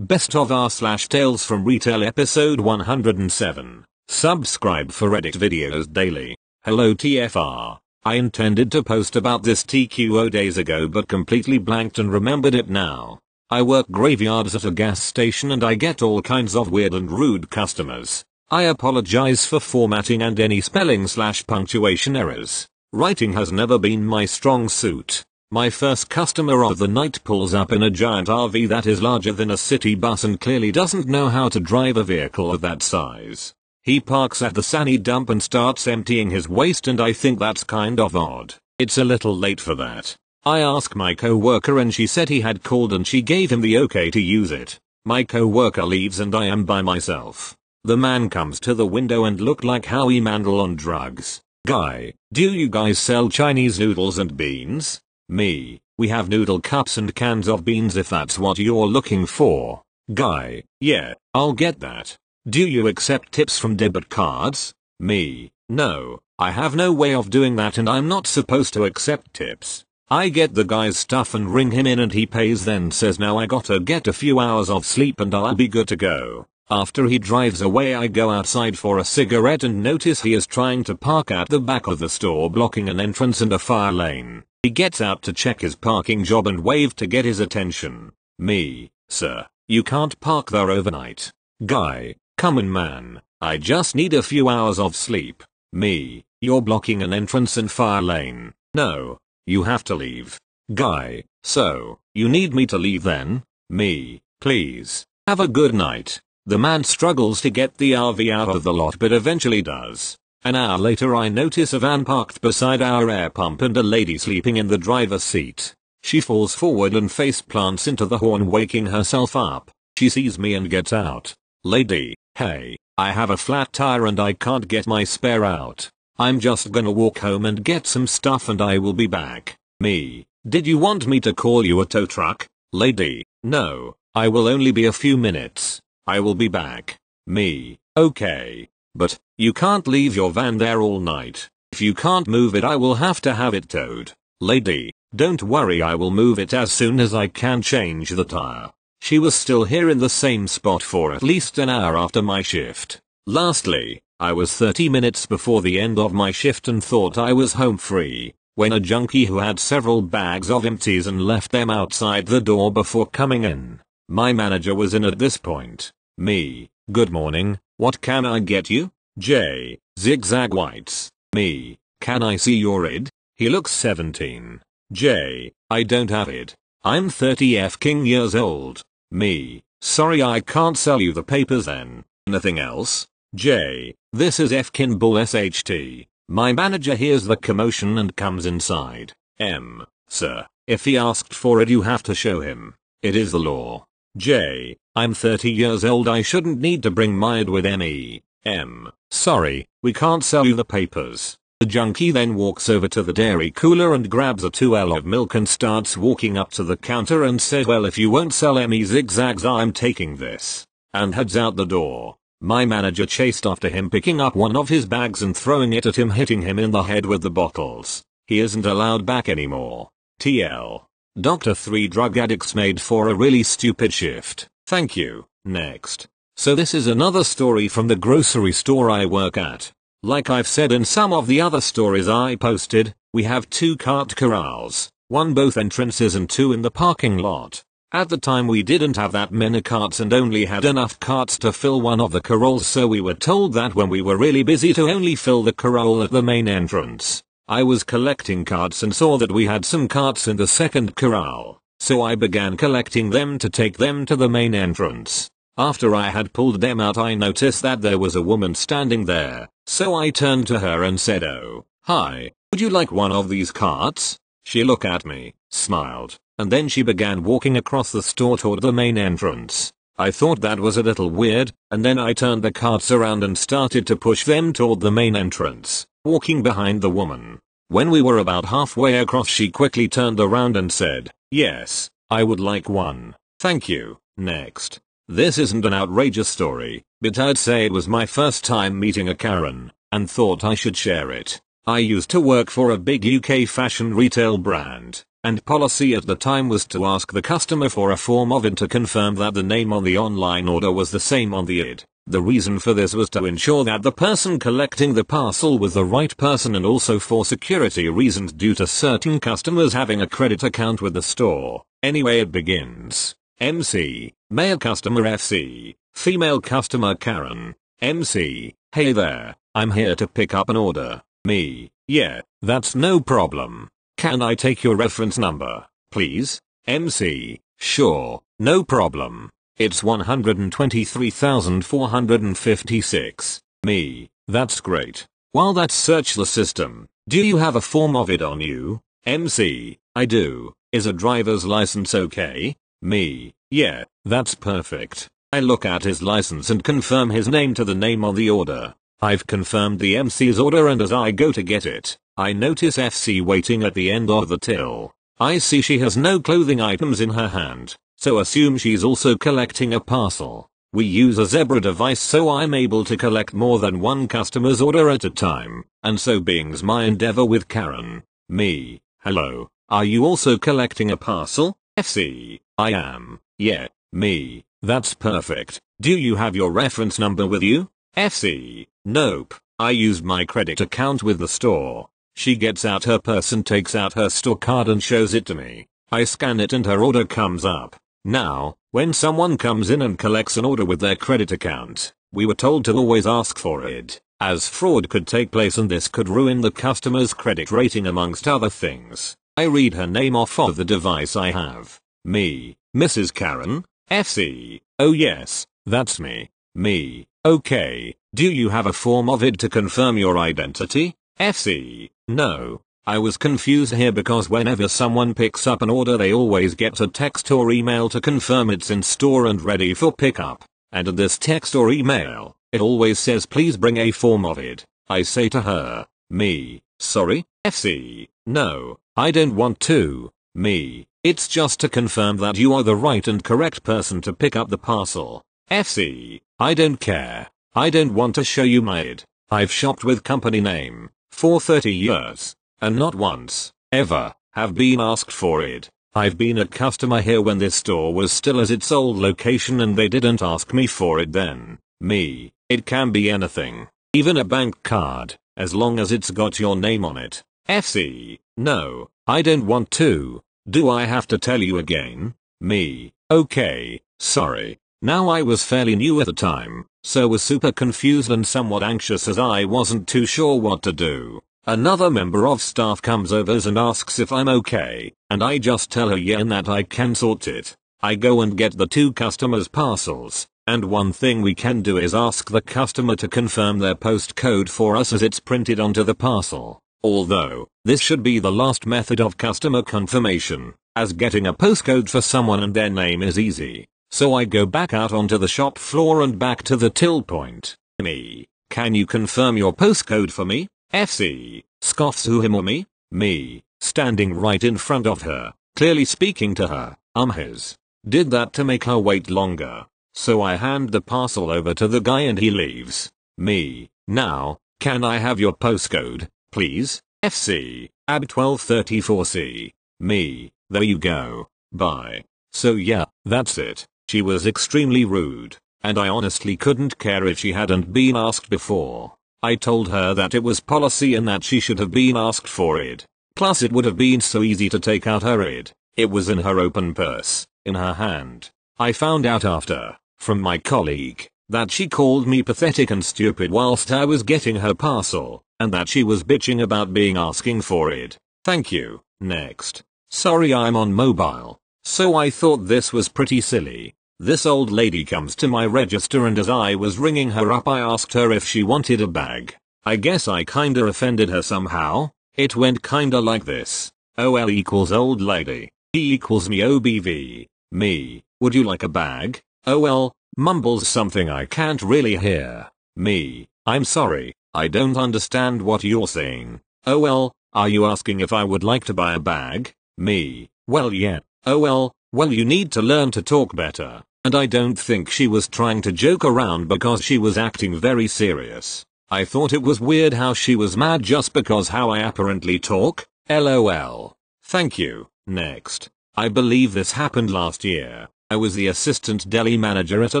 Best of r/ Tales from Retail episode 107. Subscribe for edit videos daily. Hello TFR. I intended to post about this TQO days ago but completely blanked and remembered it now. I work graveyards at a gas station and I get all kinds of weird and rude customers. I apologize for formatting and any spelling/punctuation errors. Writing has never been my strong suit. My first customer of the night pulls up in a giant RV that is larger than a city bus and clearly doesn't know how to drive a vehicle of that size. He parks at the Sunny dump and starts emptying his waste and I think that's kind of odd. It's a little late for that. I asked my co-worker and she said he had called and she gave him the okay to use it. My co-worker leaves and I am by myself. The man comes to the window and looked like Howie Mandel on drugs. Guy, do you guys sell Chinese noodles and beans? Me, we have noodle cups and cans of beans if that's what you're looking for. Guy, yeah, I'll get that. Do you accept tips from debit cards? Me, no, I have no way of doing that and I'm not supposed to accept tips. I get the guy's stuff and ring him in and he pays then says now I gotta get a few hours of sleep and I'll be good to go. After he drives away I go outside for a cigarette and notice he is trying to park at the back of the store blocking an entrance and a fire lane. He gets out to check his parking job and wave to get his attention. Me, sir, you can't park there overnight. Guy, come on man, I just need a few hours of sleep. Me, you're blocking an entrance and fire lane. No, you have to leave. Guy, so, you need me to leave then? Me, please, have a good night. The man struggles to get the RV out of the lot but eventually does. An hour later I notice a van parked beside our air pump and a lady sleeping in the driver's seat. She falls forward and face plants into the horn waking herself up. She sees me and gets out. Lady, hey, I have a flat tire and I can't get my spare out. I'm just gonna walk home and get some stuff and I will be back. Me, did you want me to call you a tow truck? Lady, no, I will only be a few minutes. I will be back. Me, okay. But, you can't leave your van there all night. If you can't move it I will have to have it towed. Lady, don't worry I will move it as soon as I can change the tire. She was still here in the same spot for at least an hour after my shift. Lastly, I was 30 minutes before the end of my shift and thought I was home free, when a junkie who had several bags of empties and left them outside the door before coming in. My manager was in at this point. Me, good morning, what can I get you? J, zigzag whites. Me, can I see your ID? He looks 17. J, I don't have it. I'm 30 f***ing years old. Me, sorry I can't sell you the papers then. Nothing else? J, this is f***ing bull SHT. My manager hears the commotion and comes inside. M, sir, if he asked for it you have to show him. It is the law. J, I'm 30 years old I shouldn't need to bring my ID with me. M, sorry, we can't sell you the papers. The junkie then walks over to the dairy cooler and grabs a 2L of milk and starts walking up to the counter and says well if you won't sell me zigzags I'm taking this. And heads out the door. My manager chased after him picking up one of his bags and throwing it at him hitting him in the head with the bottles. He isn't allowed back anymore. TL. Dr. 3 drug addicts made for a really stupid shift. Thank you. Next. So this is another story from the grocery store I work at. Like I've said in some of the other stories I posted, we have 2 cart corrals, 1 both entrances and 2 in the parking lot. At the time we didn't have that many carts and only had enough carts to fill one of the corrals so we were told that when we were really busy to only fill the corral at the main entrance. I was collecting carts and saw that we had some carts in the second corral, so I began collecting them to take them to the main entrance. After I had pulled them out I noticed that there was a woman standing there, so I turned to her and said oh, hi, would you like one of these carts? She looked at me, smiled, and then she began walking across the store toward the main entrance. I thought that was a little weird, and then I turned the carts around and started to push them toward the main entrance, walking behind the woman. When we were about halfway across she quickly turned around and said, yes, I would like one. Thank you. Next. This isn't an outrageous story, but I'd say it was my first time meeting a Karen, and thought I should share it. I used to work for a big UK fashion retail brand, and policy at the time was to ask the customer for a form of ID to confirm that the name on the online order was the same on the ID. The reason for this was to ensure that the person collecting the parcel was the right person, and also for security reasons due to certain customers having a credit account with the store. Anyway, it begins. MC, male customer FC, female customer Karen. MC, hey there, I'm here to pick up an order. Me, yeah, that's no problem. Can I take your reference number, please? MC, sure, no problem. It's 123,456. Me, that's great. While that search the system, do you have a form of it on you? MC, I do. Is a driver's license okay? Me, yeah, that's perfect. I look at his license and confirm his name to the name on the order. I've confirmed the MC's order, and as I go to get it, I notice FC waiting at the end of the till. I see she has no clothing items in her hand, so assume she's also collecting a parcel. We use a Zebra device, so I'm able to collect more than one customer's order at a time, and so being's my endeavor with Karen. Me, hello, are you also collecting a parcel? FC, I am, yeah. Me, that's perfect. Do you have your reference number with you? FC, nope, I used my credit account with the store. She gets out her purse and takes out her store card and shows it to me. I scan it and her order comes up. Now, when someone comes in and collects an order with their credit account, we were told to always ask for it, as fraud could take place and this could ruin the customer's credit rating amongst other things. I read her name off of the device I have. Me, Mrs. Karen? FC, oh yes, that's me. Me, okay, do you have a form of it to confirm your identity? FC, no. I was confused here because whenever someone picks up an order they always get a text or email to confirm it's in store and ready for pickup. And in this text or email, it always says please bring a form of it. I say to her, me, sorry, FC, no, I don't want to. Me, it's just to confirm that you are the right and correct person to pick up the parcel. FC, I don't care. I don't want to show you my ID. I've shopped with company name for 30 years. And not once, ever, have been asked for it. I've been a customer here when this store was still at its old location and they didn't ask me for it then. Me, it can be anything. Even a bank card, as long as it's got your name on it. FC, no, I don't want to. Do I have to tell you again? Me, okay, sorry. Now I was fairly new at the time, so was super confused and somewhat anxious as I wasn't too sure what to do. Another member of staff comes over and asks if I'm okay, and I just tell her yeah and that I can sort it. I go and get the two customers' parcels, and one thing we can do is ask the customer to confirm their postcode for us as it's printed onto the parcel. Although, this should be the last method of customer confirmation, as getting a postcode for someone and their name is easy. So I go back out onto the shop floor and back to the till point. Me, can you confirm your postcode for me? FC, scoffs who him or me? Me, standing right in front of her, clearly speaking to her, his. Did that to make her wait longer. So I hand the parcel over to the guy and he leaves. Me, now, can I have your postcode, please? FC, AB 1234C. Me, there you go. Bye. So yeah, that's it. She was extremely rude, and I honestly couldn't care if she hadn't been asked before. I told her that it was policy and that she should have been asked for it. Plus it would have been so easy to take out her ID. It was in her open purse, in her hand. I found out after, from my colleague, that she called me pathetic and stupid whilst I was getting her parcel, and that she was bitching about being asking for it. Thank you. Next. Sorry I'm on mobile. So I thought this was pretty silly. This old lady comes to my register and as I was ringing her up I asked her if she wanted a bag. I guess I kinda offended her somehow. It went kinda like this. OL equals old lady. E equals me OBV. Me, would you like a bag? OL, mumbles something I can't really hear. Me, I'm sorry, I don't understand what you're saying. OL, are you asking if I would like to buy a bag? Me, well yeah. OL, well you need to learn to talk better. And I don't think she was trying to joke around because she was acting very serious. I thought it was weird how she was mad just because how I apparently talk. LOL. Thank you. Next. I believe this happened last year. I was the assistant deli manager at a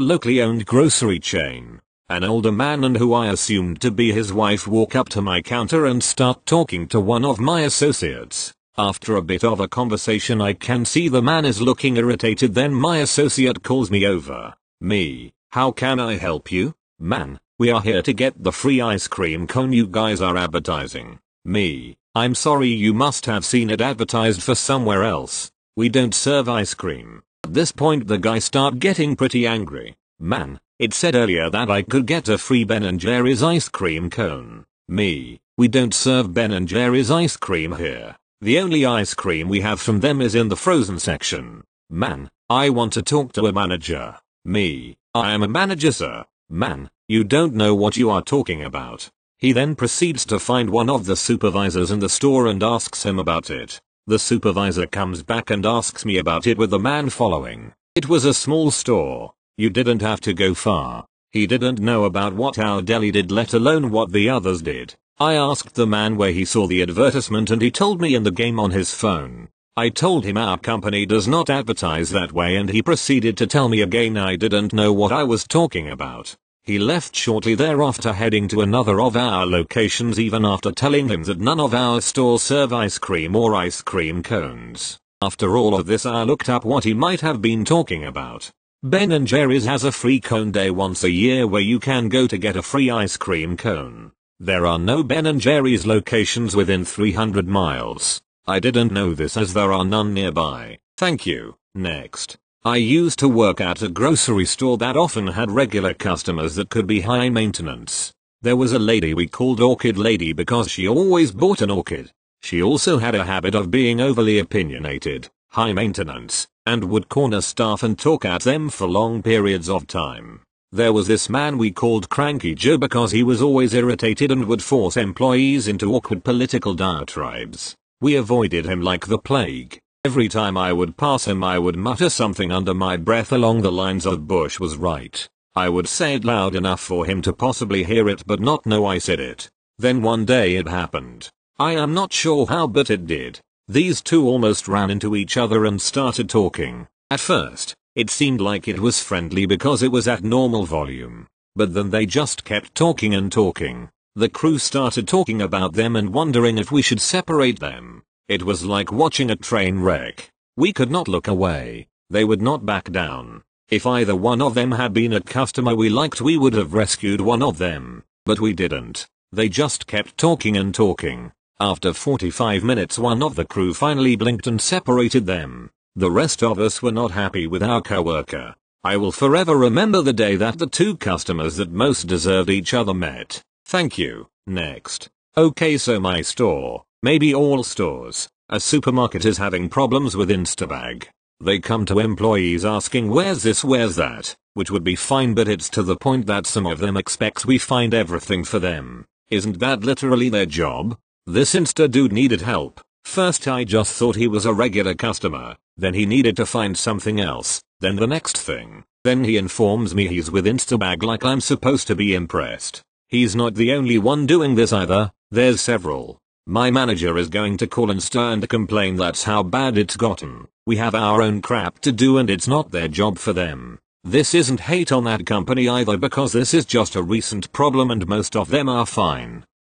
locally owned grocery chain. An older man and who I assumed to be his wife walk up to my counter and start talking to one of my associates. After a bit of a conversation I can see the man is looking irritated, then my associate calls me over. Me, how can I help you? Man, we are here to get the free ice cream cone you guys are advertising. Me, I'm sorry, you must have seen it advertised for somewhere else. We don't serve ice cream. At this point the guy start getting pretty angry. Man, it said earlier that I could get a free Ben & Jerry's ice cream cone. Me, we don't serve Ben & Jerry's ice cream here. The only ice cream we have from them is in the frozen section. Man, I want to talk to a manager. Me, I am a manager, sir. Man, you don't know what you are talking about. He then proceeds to find one of the supervisors in the store and asks him about it. The supervisor comes back and asks me about it with the man following. It was a small store. You didn't have to go far. He didn't know about what our deli did, let alone what the others did. I asked the man where he saw the advertisement and he told me in the game on his phone. I told him our company does not advertise that way and he proceeded to tell me again I didn't know what I was talking about. He left shortly thereafter, heading to another of our locations, even after telling him that none of our stores serve ice cream or ice cream cones. After all of this I looked up what he might have been talking about. Ben & Jerry's has a free cone day once a year where you can go to get a free ice cream cone. There are no Ben & Jerry's locations within 300 miles. I didn't know this as there are none nearby. Thank you. Next. I used to work at a grocery store that often had regular customers that could be high maintenance. There was a lady we called Orchid Lady because she always bought an orchid. She also had a habit of being overly opinionated, high maintenance, and would corner staff and talk at them for long periods of time. There was this man we called Cranky Joe because he was always irritated and would force employees into awkward political diatribes. We avoided him like the plague. Every time I would pass him I would mutter something under my breath along the lines of "Bush was right." I would say it loud enough for him to possibly hear it but not know I said it. Then one day it happened. I am not sure how, but it did. These two almost ran into each other and started talking. At first, it seemed like it was friendly because it was at normal volume. But then they just kept talking and talking. The crew started talking about them and wondering if we should separate them. It was like watching a train wreck. We could not look away. They would not back down. If either one of them had been a customer we liked, we would have rescued one of them. But we didn't. They just kept talking and talking. After 45 minutes one of the crew finally blinked and separated them. The rest of us were not happy with our coworker. I will forever remember the day that the two customers that most deserved each other met. Thank you. Next. Okay, so my store, maybe all stores, a supermarket is having problems with Instabag. They come to employees asking where's this, where's that, which would be fine, but it's to the point that some of them expect we find everything for them. Isn't that literally their job? This Insta dude needed help. First I just thought he was a regular customer, then he needed to find something else, then the next thing, then he informs me he's with Instabag like I'm supposed to be impressed. He's not the only one doing this either, there's several. My manager is going to call Insta and complain that's how bad it's gotten. We have our own crap to do and it's not their job for them. This isn't hate on that company either because this is just a recent problem and most of them are fine.